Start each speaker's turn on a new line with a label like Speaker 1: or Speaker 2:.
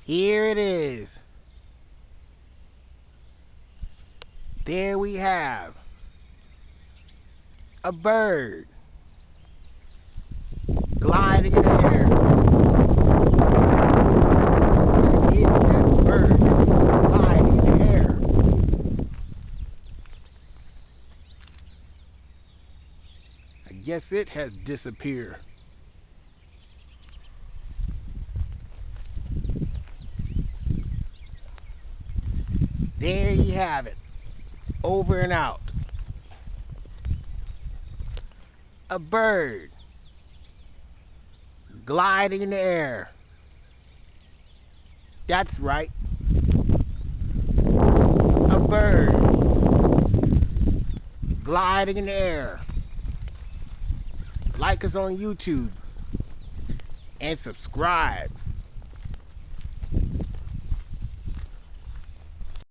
Speaker 1: Here it is. There we have a bird gliding in the air. That is that bird gliding in the air. I guess it has disappeared. There you have it. Over and out. A bird gliding in the air. That's right. A bird gliding in the air. Like us on YouTube and subscribe.